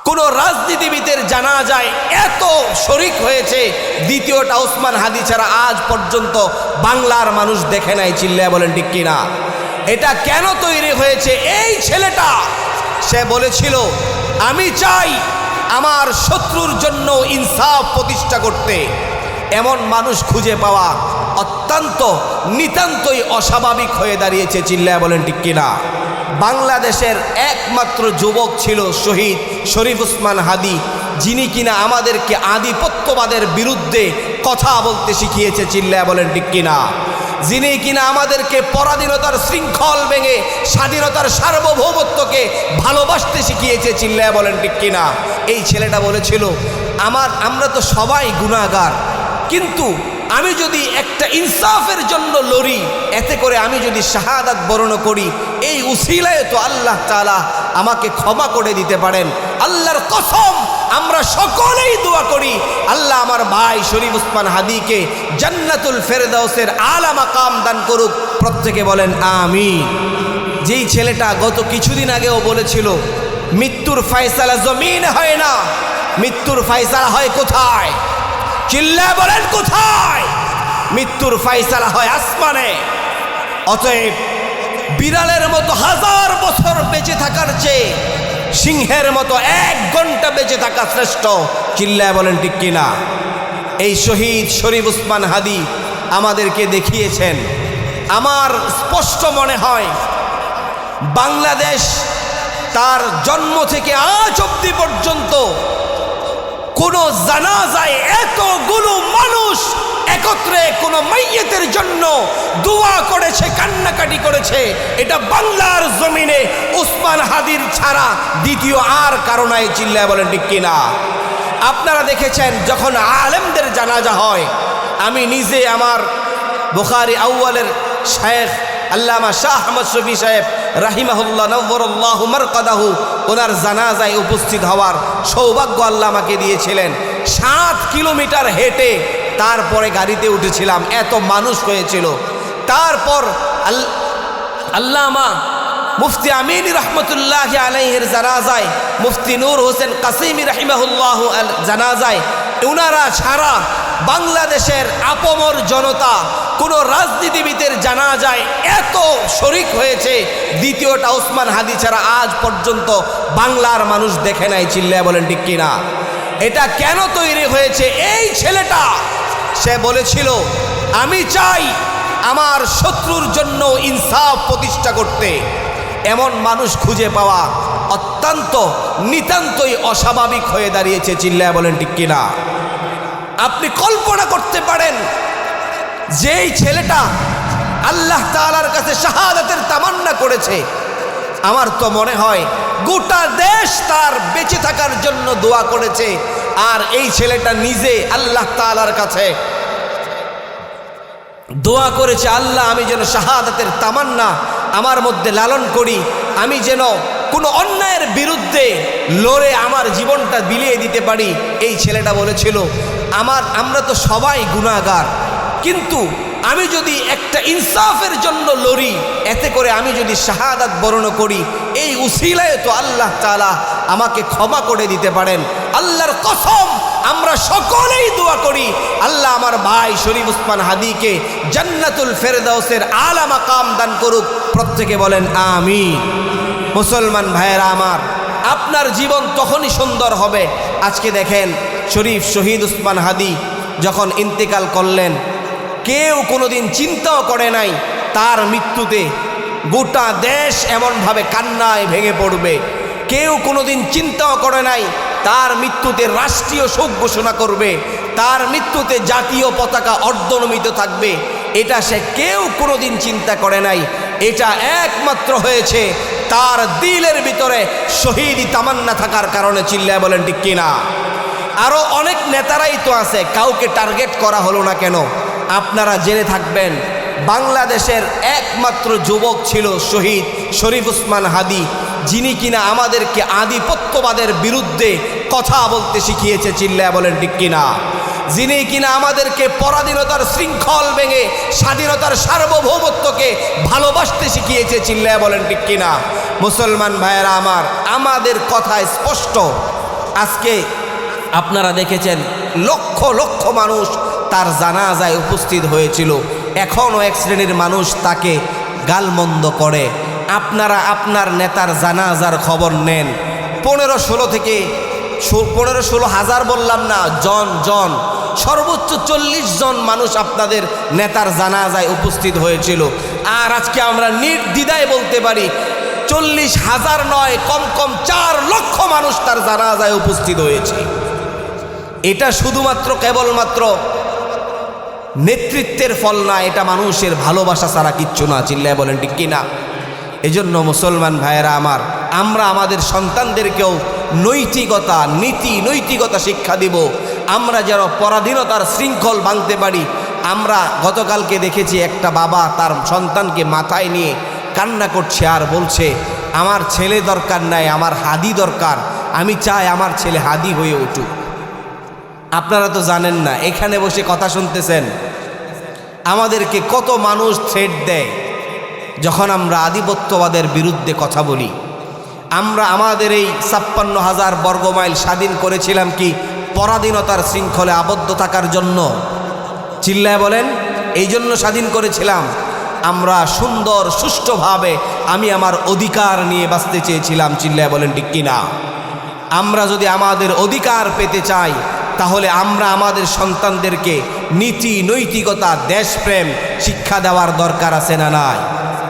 কোন রাজনীতিবিদের জানাজায় এত শরিক হয়েছে, দ্বিতীয়টা ওসমান হাদি ছাড়া আজ পর্যন্ত বাংলার মানুষ দেখে নাই। চিল্লায় বলেন ঠিক কিনা? এটা কেন তৈরি হয়েছে? এই ছেলেটা সে বলেছিল আমি চাই আমার শত্রুর জন্য ইনসাফ প্রতিষ্ঠা করতে। এমন মানুষ খুঁজে পাওয়া অত্যন্ত নিতান্তই অস্বাভাবিক হয়ে দাঁড়িয়েছে। চিল্লায় বলেন ঠিক কিনা? বাংলাদেশের একমাত্র যুবক ছিল শহীদ শরীফ ওসমান হাদি, যিনি কিনা আমাদেরকে আধিপত্যবাদের বিরুদ্ধে কথা বলতে শিখিয়েছে। চিল্লায় বলেন ঠিক কিনা? যিনি কিনা আমাদেরকে পরাধীনতার শৃঙ্খল ভেঙে স্বাধীনতার সার্বভৌমত্বকে ভালোবাসতে শিখিয়েছে। চিল্লায় বলেন ঠিক কিনা? এই ছেলেটা বলেছিল আমরা তো সবাই গুনাহগার, কিন্তু আমি যদি একটা ইনসাফের জন্য লড়ি, এতে করে আমি যদি শাহাদাত বরণ করি, এই উসিলায় তো আল্লাহ তাআলা আমাকে ক্ষমা করে দিতে পারেন। আল্লাহর কসম আমরা সকলেই দোয়া করি আল্লাহ আমার ভাই শরীফ ওসমান হাদিকে জান্নাতুল ফেরদাউসের আলা মাকাম দান করুক। প্রত্যেকে বলেন আমিন। যেই ছেলেটা গত কিছুদিন আগেও বলেছিল মৃত্যুর ফয়সালা জমিনে হয় না, মৃত্যুর ফয়সালা হয় কোথায়? চিল্লায় বলেন কোথায়? মৃত্যুর ফয়সালা হয় আসমানে। অতএব বিড়ালের মতো 1000 বছর বেঁচে থাকার চেয়ে সিংহের মতো 1 ঘন্টা বেঁচে থাকা শ্রেষ্ঠ। চিল্লায় বলেন ঠিক কিনা? এই শহীদ শরীফ ওসমান হাদি আমাদেরকে দেখিয়েছেন। আমার স্পষ্ট মনে হয় বাংলাদেশ তার জন্ম থেকে আজ অবধি পর্যন্ত কোন জানাজায় এতগুলো মানুষ একত্রে কোন মাইয়িতের জন্য দোয়া করেছে, কান্নাকাটি করেছে, এটা বাংলার জমিনে ওসমান হাদির ছাড়া দ্বিতীয় আর কারো নাই। চিল্লায় বলেন ঠিক কিনা? আপনারা দেখেছেন যখন আলেমদের জানাজা হয়, আমি নিজে আমার বুখারী আউয়ালের শায়েখ আল্লামা শাহ আহমদ শফী সাহেব রাহিমাহুল্লাহ নওয়ারাল্লাহু মারকাদাহু, ওনার জানাজায় উপস্থিত হওয়ার সৌভাগ্য আল্লাহ আমাকে দিয়েছিলেন। 7 কিলোমিটার হেঁটে তারপরে গাড়িতে উঠেছিলাম, এত মানুষ হয়েছিল। তারপর আল্লামা মুফতি আমিনী রহমতুল্লাহি আলাইহির জানাজায়, মুফতি নূর হোসেন কাসিমি রাহিমাহুল্লাহ জানাজায়, ওনারা ছাড়া বাংলাদেশের আপামর জনতা কোন রাজনীতিবিদের জানাজায় এত শরিক হয়েছে, দ্বিতীয়টা ওসমান হাদি ছাড়া আজ পর্যন্ত বাংলার মানুষ দেখে নাই। চিল্লায় বলেন ঠিক কিনা? এটা কেন তৈরি হয়েছে? এই ছেলেটা সে বলেছিল আমি চাই আমার শত্রুর জন্য ইনসাফ প্রতিষ্ঠা করতে। এমন মানুষ খুঁজে পাওয়া অত্যন্ত নিতান্তই অস্বাভাবিক হয়ে দাঁড়িয়েছে। চিল্লায় বলেন ঠিক কিনা? আপনি কল্পনা করতে পারেন যেই ছেলেটা আল্লাহ তাআলার কাছে শাহাদাতের তামান্না করেছে, আমার তো মনে হয় গোটা দেশ তার বেঁচে থাকার জন্য দোয়া করেছে। আর এই ছেলেটা নিজে আল্লাহ তাআলার কাছে দোয়া করেছে, আল্লাহ আমি যেন শাহাদাতের তামান্না আমার মধ্যে লালন করি, আমি যেন কোনো অন্যায়ের বিরুদ্ধে লড়ে আমার জীবনটা বিলিয়ে দিতে পারি। এই ছেলেটা বলেছিল আমরা তো সবাই গুনাহগার, কিন্তু আমি যদি একটা ইনসাফের জন্য লড়ি, এতে করে আমি যদি শাহাদাত বরণ করি, এই উসিলায় তো আল্লাহ তাআলা আমাকে ক্ষমা করে দিতে পারেন। আল্লাহর কসম আমরা সকলেই দোয়া করি আল্লাহ আমার ভাই শরীফ ওসমান হাদিকে জান্নাতুল ফেরদাউসের আলা মাকাম দান করুক। প্রত্যেকে বলেন আমিন। মুসলমান ভাইয়েরা আমার, আপনার জীবন তখনই সুন্দর হবে। আজকে দেখেন শরীফ শহীদ ওসমান হাদি যখন ইন্তেকাল করলেন, কেউ কোনোদিন চিন্তাও করে নাই তার মৃত্যুতে গোটা দেশ এমনভাবে কান্নায় ভেঙে পড়বে। কেউ কোনোদিন চিন্তাও করে নাই তার মৃত্যুতে রাষ্ট্রীয় শোক ঘোষণা করবে, তার মৃত্যুতে জাতীয় পতাকা অর্ধনমিত থাকবে। এটা সে কেউ কোনোদিন চিন্তা করে নাই। এটা একমাত্র হয়েছে তার দিলের ভিতরে শহীদি তামান্না থাকার কারণে। চিল্লায় বলেন ঠিক কিনা? আরও অনেক নেতারাই তো আছে, কাউকে টার্গেট করা হলো না কেন? আপনারা জেনে থাকবেন বাংলাদেশের একমাত্র যুবক ছিল শহীদ শরীফ ওসমান হাদি, যিনি কিনা আমাদেরকে আধিপত্যবাদের বিরুদ্ধে কথা বলতে শিখিয়েছে। চিল্লায় বলেন ঠিক কিনা? যিনি কিনা আমাদেরকে পরাধীনতার শৃঙ্খল ভেঙে স্বাধীনতার সার্বভৌমত্বকে ভালোবাসতে শিখিয়েছে। চিল্লায় বলেন ঠিক কিনা? মুসলমান ভাইয়েরা আমার, আমাদের কথা স্পষ্ট, আজকে আপনারা দেখেছেন লক্ষ লক্ষ মানুষ তার জানাজায় উপস্থিত হয়েছিল, এখনও এক শ্রেণীর মানুষ তাকে গালমন্দ করে। আপনারা আপনার নেতার জানাজার খবর নেন, 15-16 থেকে 15-16 হাজার বললাম না, জন সর্বোচ্চ 40 জন মানুষ আপনাদের নেতার জানাজায় উপস্থিত হয়েছিল। আর আজকে আমরা নির্দ্বিধায় বলতে পারি 40,000 নয়, কম 4 লক্ষ মানুষ তার জানাজায় উপস্থিত হয়েছে। এটা শুধুমাত্র কেবলমাত্র নেতৃত্বের ফল না, এটা মানুষের ভালোবাসা ছাড়া কিচ্ছু না। চিল্লায় বলেন ঠিক কিনা? এজন্য মুসলমান ভাইয়েরা আমার, আমরা আমাদের সন্তানদেরকেও নৈতিকতা, নৈতিকতা শিক্ষা দিব। আমরা যেন পরাধীনতার শৃঙ্খল ভাঙতে পারি। আমরা গতকালকে দেখেছি একটা বাবা তার সন্তানকে মাথায় নিয়ে কান্না করছে আর বলছে, আমার ছেলে দরকার নাই, আমার হাদি দরকার, আমি চাই আমার ছেলে হাদি হয়ে উঠুক। আপনারা তো জানেন না, এখানে বসে কথা শুনতেছেন, আমাদেরকে কত মানুষ থ্রেট দেয় যখন আমরা আধিপত্যবাদের বিরুদ্ধে কথা বলি। আমরা আমাদের এই 56,000 বর্গমাইল স্বাধীন করেছিলাম কি পরাধীনতার শৃঙ্খলে আবদ্ধ থাকার জন্য? চিল্লায় বলেন, এই জন্য স্বাধীন করেছিলাম। আমরা সুন্দর সুষ্ঠুভাবে আমি আমার অধিকার নিয়ে বাঁচতে চেয়েছিলাম। চিল্লায় বলেন ঠিক কিনা? আমরা যদি আমাদের অধিকার পেতে চাই, তাহলে আমরা আমাদের সন্তানদেরকে নীতি, নৈতিকতা, দেশপ্রেম শিক্ষা দেওয়ার দরকার আছে না নাই?